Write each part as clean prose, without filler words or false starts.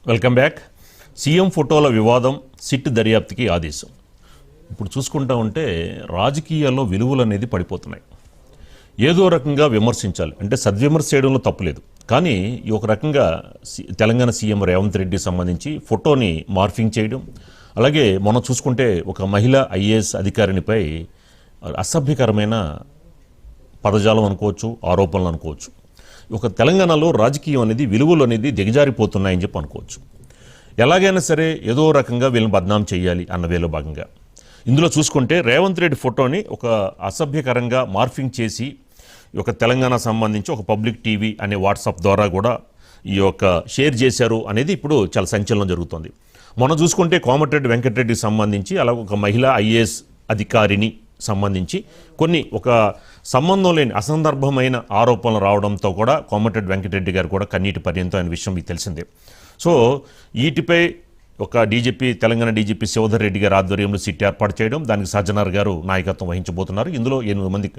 Welcome back. CM ఫోటోల వివాదం, SIT దర్యాప్తుకి ఆదేశం. ఇప్పుడు చూసుకుంటా ఉంటే రాజకీయాల్లో విలువలు అనేది పడిపోతున్నాయి. ఏదో రకంగా విమర్శించాలి అంటే సద్విమర్శ చేయడంలో తప్పులేదు, కానీ ఈ ఒక రకంగా తెలంగాణ సీఎం రేవంత్ రెడ్డికి సంబంధించి ఫోటోని మార్ఫింగ్ చేయడం, అలాగే మనం చూసుకుంటే ఒక మహిళా ఐఏఎస్ అధికారినిపై అసభ్యకరమైన పదజాలం అనుకోవచ్చు, ఆరోపణలు అనుకోవచ్చు. ఒక తెలంగాణలో రాజకీయం అనేది విలువలు అనేది దిగజారిపోతున్నాయని చెప్పి అనుకోవచ్చు. ఎలాగైనా సరే ఏదో రకంగా వీళ్ళని బద్నాం చేయాలి అన్న వేలో భాగంగా ఇందులో చూసుకుంటే రేవంత్ రెడ్డి ఫోటోని ఒక అసభ్యకరంగా మార్ఫింగ్ చేసి ఒక తెలంగాణ సంబంధించి ఒక పబ్లిక్ టీవీ అనే వాట్సాప్ ద్వారా కూడా ఈ యొక్క షేర్ చేశారు అనేది ఇప్పుడు చాలా సంచలనం జరుగుతుంది. మనం చూసుకుంటే కోమటిరెడ్డి వెంకటరెడ్డికి సంబంధించి అలాగే ఒక మహిళా ఐఏఎస్ అధికారిని సంబంధించి కొన్ని ఒక సంబంధం లేని అసందర్భమైన ఆరోపణలు రావడంతో కూడా కోమటిరెడ్డి వెంకటరెడ్డి గారు కూడా కన్నీటి పర్యంతం అనే విషయం మీకు తెలిసిందే. సో వీటిపై ఒక డీజీపీ తెలంగాణ డీజీపీ శివధర్ రెడ్డి గారి ఆధ్వర్యంలో సిట్ ఏర్పాటు చేయడం, దానికి సజ్జనార్ గారు నాయకత్వం వహించబోతున్నారు. ఇందులో 8 మంది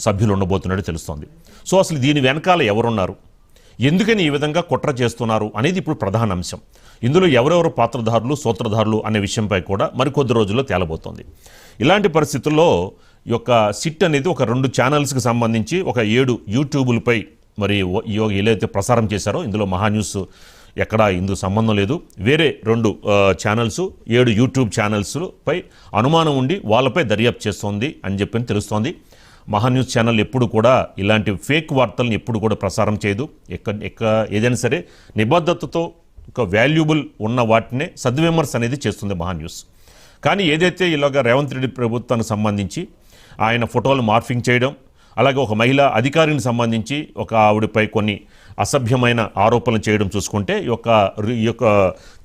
సభ్యులు ఉండబోతున్నట్టు తెలుస్తోంది. సో అసలు దీని వెనకాల ఎవరున్నారు, ఎందుకని ఈ విధంగా కుట్ర చేస్తున్నారు అనేది ఇప్పుడు ప్రధాన అంశం. ఇందులో ఎవరెవరు పాత్రధారులు, సూత్రధారులు అనే విషయంపై కూడా మరికొద్ది రోజుల్లో తేలబోతోంది. ఇలాంటి పరిస్థితుల్లో ఈ యొక్క సిట్ అనేది ఒక 2 ఛానల్స్కి సంబంధించి ఒక 7 యూట్యూబులపై మరి ఏదైతే ప్రసారం చేశారో ఇందులో మహాన్యూస్ ఎక్కడా ఇందుకు సంబంధం లేదు. వేరే 2 ఛానల్స్ 7 యూట్యూబ్ ఛానల్స్పై అనుమానం ఉండి వాళ్ళపై దర్యాప్తు చేస్తోంది అని చెప్పి తెలుస్తోంది. మహాన్యూస్ ఛానల్ ఎప్పుడు కూడా ఇలాంటి ఫేక్ వార్తలను ఎప్పుడు కూడా ప్రసారం చేయదు. ఏదైనా సరే నిబద్ధతతో ఒక వాల్యుబుల్ ఉన్న వాటినే సద్విమర్శ అనేది చేస్తుంది మహాన్యూస్. కానీ ఏదైతే ఇలాగా రేవంత్ రెడ్డి ప్రభుత్వానికి సంబంధించి ఆయన ఫోటోలు మార్ఫింగ్ చేయడం, అలాగే ఒక మహిళా అధికారిని సంబంధించి ఒక ఆవిడపై కొన్ని అసభ్యమైన ఆరోపణలు చేయడం చూసుకుంటే ఈ యొక్క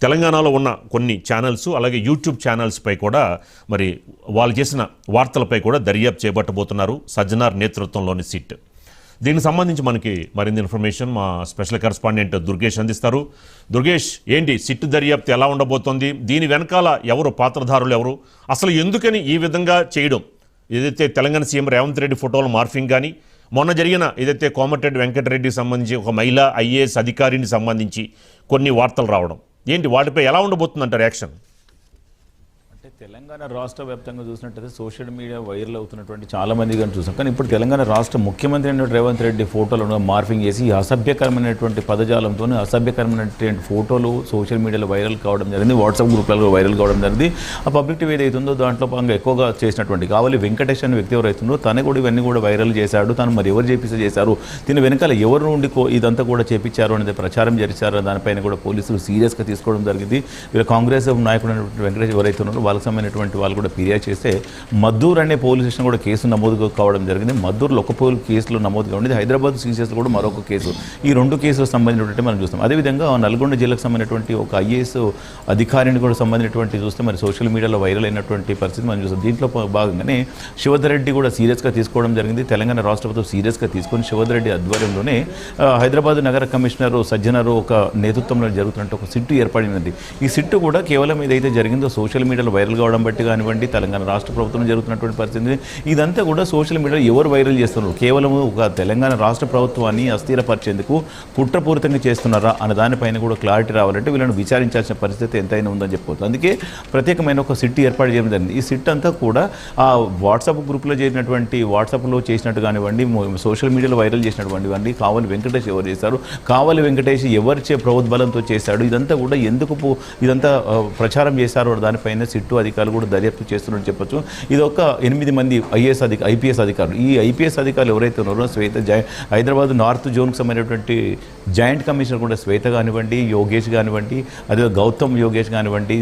తెలంగాణలో ఉన్న కొన్ని ఛానల్స్ అలాగే యూట్యూబ్ ఛానల్స్పై కూడా మరి వాళ్ళు చేసిన వార్తలపై కూడా దర్యాప్తు చేపట్టబోతున్నారు సజ్జనార్ నేతృత్వంలోని సిట్. దీనికి సంబంధించి మనకి మరిన్ని ఇన్ఫర్మేషన్ మా స్పెషల్ కరెస్పాండెంట్ దుర్గేష్ అందిస్తారు. దుర్గేష్, ఏంటి సిట్ దర్యాప్తు ఎలా ఉండబోతోంది, దీని వెనకాల ఎవరు పాత్రధారులు ఎవరు, అసలు ఎందుకని ఈ విధంగా చేయడం, ఏదైతే తెలంగాణ సీఎం రేవంత్ రెడ్డి ఫోటోల మార్ఫింగ్ కానీ మొన్న జరిగిన ఏదైతే కోమటిరెడ్డి వెంకటరెడ్డికి సంబంధించి ఒక మహిళా ఐఏఎస్ అధికారిని సంబంధించి కొన్ని వార్తలు రావడం, ఏంటి వాటిపై ఎలా ఉండబోతుందంట రియాక్షన్? తెలంగాణ రాష్ట్ర వ్యాప్తంగా చూసినట్టయితే సోషల్ మీడియా వైరల్ అవుతున్నటువంటి చాలా మంది కానీ చూసాం. కానీ ఇప్పుడు తెలంగాణ రాష్ట్ర ముఖ్యమంత్రి అయిన రేవంత్ రెడ్డి ఫోటోలను మార్ఫింగ్ చేసి అసభ్యకరమైనటువంటి పదజాలంతో అసభ్యకరమైనటువంటి ఫోటోలు సోషల్ మీడియాలో వైరల్ కావడం జరిగింది, వాట్సాప్ గ్రూప్లలో వైరల్ కావడం జరిగింది. ఆ పబ్లిక్ టీవీ ఏదైతుందో దాంట్లో భాగంగా ఎక్కువగా చేసినటువంటి కావాలి వెంకటేష్ అనే వ్యక్తి ఎవరైతుందో తను కూడా ఇవన్నీ కూడా వైరల్ చేశాడు. తను మరి ఎవరు చేశారు, దీని వెనకాల ఎవరు నుండి ఇదంతా కూడా చేపించారు అనేది ప్రచారం చేశారు. దానిపైన కూడా పోలీసులు సీరియస్గా తీసుకోవడం జరిగింది. వీళ్ళ కాంగ్రెస్ నాయకుడు వెంకటేష్ ఎవరైతే ఉన్నారో వాళ్ళకి సంబంధించినటువంటి వాళ్ళు కూడా ఫిర్యాదు చేస్తే మద్దూర్ అనే పోలీస్ స్టేషన్ కూడా కేసు నమోదు కావడం జరిగింది. మద్దూరులో ఒక కేసులో నమోదు కావడం, హైదరాబాద్ సీసీఎస్లో కూడా మరొక కేసు, ఈ 2 కేసులకు సంబంధించినటువంటి మనం చూస్తాం. అదేవిధంగా నల్గొండ జిల్లాకు సంబంధించినటువంటి ఒక ఐఏఎస్ అధికారిని కూడా సంబంధించినటువంటి చూస్తే మరి సోషల్ మీడియాలో వైరల్ అయినటువంటి పరిస్థితి మనం చూస్తాం. దీంట్లో భాగంగానే శివధర్ రెడ్డి కూడా సీరియస్గా తీసుకోవడం జరిగింది. తెలంగాణ రాష్ట్ర ప్రభుత్వం సీరియస్గా తీసుకొని శివధర్ రెడ్డి ఆధ్వర్యంలోనే హైదరాబాద్ నగర కమిషనర్ సజ్జనార్ ఒక నేతృత్వంలో జరుగుతున్నట్టు ఒక సిట్టు ఏర్పడినది. ఈ సిట్టు కూడా కేవలం ఏదైతే జరిగిందో సోషల్ మీడియాలో వైరల్ కావడం బట్టి కానివ్వండి, తెలంగాణ రాష్ట్ర ప్రభుత్వంలో జరుగుతున్నటువంటి పరిస్థితి ఇదంతా కూడా సోషల్ మీడియాలో ఎవరు వైరల్ చేస్తున్నారు, కేవలం ఒక తెలంగాణ రాష్ట్ర ప్రభుత్వాన్ని అస్థిరపరిచేందుకు కుట్రపూరితంగా చేస్తున్నారా అన్న దానిపైన కూడా క్లారిటీ రావాలంటే వీళ్ళని విచారించాల్సిన పరిస్థితి ఎంతైనా ఉందని చెప్పవచ్చు. అందుకే ప్రత్యేకమైన ఒక సిట్ ఏర్పాటు చేయడం జరిగింది. ఈ సిట్ అంతా కూడా ఆ వాట్సాప్ గ్రూప్లో చేరినటువంటి వాట్సాప్లో చేసినట్టు కానివ్వండి, సోషల్ మీడియాలో వైరల్ చేసినటువంటివన్నీ కావాలి వెంకటేష్ ఎవరు చేశారు, కావాలి వెంకటేష్ ఎవరిచే ప్రభుత్వాలంతో చేశాడు, ఇదంతా కూడా ఎందుకు ఇదంతా ప్రచారం చేశారు దానిపైన సిట్టు అధికారులు కూడా దర్యాప్తు చేస్తున్నట్టు చెప్పొచ్చు. ఇది ఒక 8 మంది ఐపీఎస్ అధికారులు. ఈ ఐపీఎస్ అధికారులు ఎవరైతే ఉన్నారో శ్వేత హైదరాబాద్ నార్త్ జోన్కి సంబంధించినటువంటి జాయింట్ కమిషనర్ కూడా శ్వేత కానివ్వండి, యోగేష్ కానివ్వండి, అదే గౌతమ్ యోగేష్ కానివ్వండి,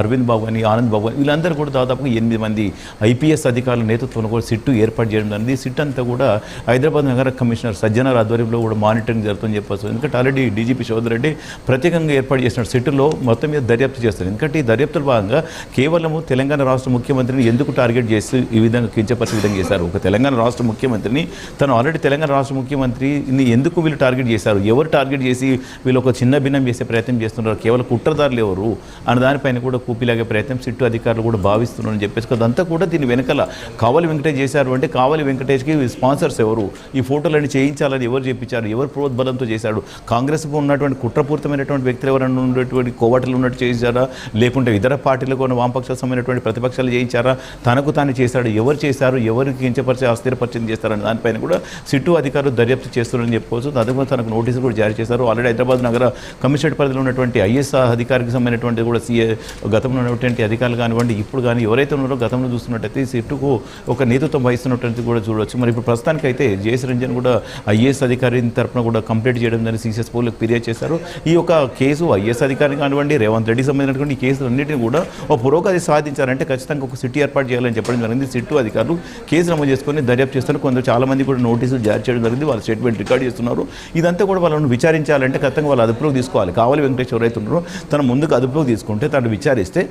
అరవింద్ బాబు అని, ఆనంద్ బాబు అని, వీళ్ళందరూ కూడా దాదాపుగా 8 మంది ఐపీఎస్ అధికారుల నేతృత్వంలో కూడా సిట్టు ఏర్పాటు చేయడం జరిగింది. సిట్ అంతా కూడా హైదరాబాద్ నగర కమిషనర్ సజ్జనార్ ఆధ్వర్యంలో కూడా మానిటరింగ్ జరుగుతుందని చెప్పొచ్చు. ఎందుకంటే ఆల్రెడీ డీజీపీ శివధర్ రెడ్డి ప్రత్యేకంగా ఏర్పాటు చేసిన సిట్టులో మొత్తం మీద దర్యాప్తు చేస్తారు. ఎందుకంటే ఈ దర్యాప్తుల భాగంగా కేవలము తెలంగాణ రాష్ట్ర ముఖ్యమంత్రిని ఎందుకు టార్గెట్ చేస్తూ ఈ విధంగా కించపరిచే విధంగా చేశారు? ఒక తెలంగాణ రాష్ట్ర ముఖ్యమంత్రిని, తను ఆల్రెడీ తెలంగాణ రాష్ట్ర ముఖ్యమంత్రిని ఎందుకు వీళ్ళు టార్గెట్ చేశారు? ఎవరు టార్గెట్ చేసి వీళ్ళు ఒక చిన్న భిన్నం చేసే ప్రయత్నం చేస్తున్నారు? కేవలం కుట్రదారులు ఎవరు అన్న దానిపైన కూడా కూపిలాగే ప్రయత్నం సిట్టు అధికారులు కూడా భావిస్తున్నారని చెప్పేసి అదంతా కూడా దీని వెనకాల కావలి వెంకటేష్ చేశారు. అంటే కావలి వెంకటేష్కి స్పాన్సర్స్ ఎవరు? ఈ ఫోటోలన్నీ చేయించాలని ఎవరు చేయించారు? ఎవరు ప్రోద్బలంతో చేశాడు? కాంగ్రెస్ ఉన్నటువంటి కుట్రపూరితమైనటువంటి వ్యక్తులు ఎవరైనా ఉన్నటువంటి కోవటలు ఉన్నట్టు చేయించారా, లేకుంటే ఇతర పార్టీలకు ఉన్న వామపక్ష సంబంధించినటువంటి ప్రతిపక్షాలు చేయించారా? తనకు తాను చేశాడు? ఎవరు చేశారు? ఎవరికి కించపరిచి అస్థిరపరిచయం చేస్తారని దానిపైన కూడా సిట్టు అధికారులు దర్యాప్తు చేస్తున్నారని చెప్పుకోవచ్చు. అదే తనకు నోటీసులు కూడా జారీ చేశారు. ఆల్రెడీ హైదరాబాద్ నగర కమిషనరేట్ పరిధిలో ఉన్నటువంటి ఐఏఎస్ అధికారికి సంబంధించినటువంటి కూడా సీఏ గతంలో ఉన్నటువంటి అధికారులు కానివ్వండి, ఇప్పుడు కానీ ఎవరైతే ఉన్నారో గతంలో చూస్తున్నట్టయితే సిట్టుకు ఒక నేతృత్వం వహిస్తున్నటువంటి కూడా చూడవచ్చు. మరి ఇప్పుడు ప్రస్తుతానికి అయితే జేఎస్ రంజన్ కూడా ఐఏఎస్ అధికారి తరఫున కూడా కంప్లైంట్ చేయడం దాన్ని సీసీఎస్ పోలీసులకు ఫిర్యాదు చేశారు. ఈ యొక్క కేసు ఐఏఎస్ అధికారి కానివ్వండి, రేవంత్ రెడ్డికి సంబంధించినటువంటి ఈ కేసులన్నింటినీ కూడా ఒక పురోగతి సాధించారంటే ఖచ్చితంగా ఒక సిటీ ఏర్పాటు చేయాలని చెప్పడం జరిగింది. సిట్టు అధికారులు కేసు నమోదు చేసుకొని దర్యాప్తు చేస్తారు. కొందరు చాలా మంది కూడా నోటీసులు జారీ చేయడం జరిగింది. వాళ్ళ స్టేట్మెంట్ రికార్డ్ చేస్తున్నారు. ఇదంతా కూడా వాళ్ళని విచారించాలంటే ఖచ్చితంగా వాళ్ళు అదుపులోకి తీసుకోవాలి. కావలి వెంకటేష్ ఎవరైతే ఉన్నారో తన ముందుకు అదుపులోకి తీసుకుంటే తను విచారిస్తే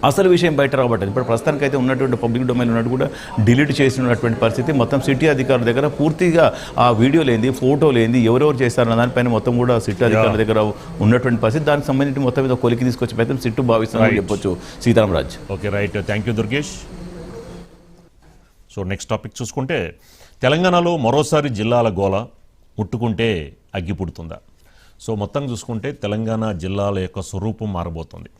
అసలు విషయం బయట రాబట్టదు. ఇప్పుడు ప్రస్తుతానికి అయితే ఉన్నటువంటి పబ్లిక్ డొమైన్ ఉన్నట్టు కూడా డిలీట్ చేసినటువంటి పరిస్థితి. మొత్తం సిటీ అధికారుల దగ్గర పూర్తిగా ఆ వీడియో లేని, ఫోటో లేని, ఎవరెవరు చేస్తారన్న దానిపైన మొత్తం కూడా సిటీ అధికారుల దగ్గర ఉన్నటువంటి పరిస్థితి. దానికి సంబంధించి మొత్తం మీద కొలికి తీసుకొచ్చే ప్రయత్నం సిట్టు భావిస్తున్నారని చెప్పొచ్చు. Sitaramaraj. Okay, right. Thank you Durgesh. So next topic చూసుకుంటే తెలంగాణలో మరోసారి జిల్లాల గోల, ముట్టుకుంటే అగ్గి పుడుతుందా? సో మొత్తం చూసుకుంటే తెలంగాణ జిల్లాల యొక్క స్వరూపం మారబోతుంది.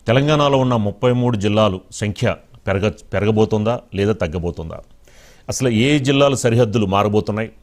తెలంగాణలో ఉన్న 33 జిల్లాలు సంఖ్య పెరగబోతుందా లేదా తగ్గబోతుందా? అసలు ఏ జిల్లాల సరిహద్దులు మారబోతున్నాయి?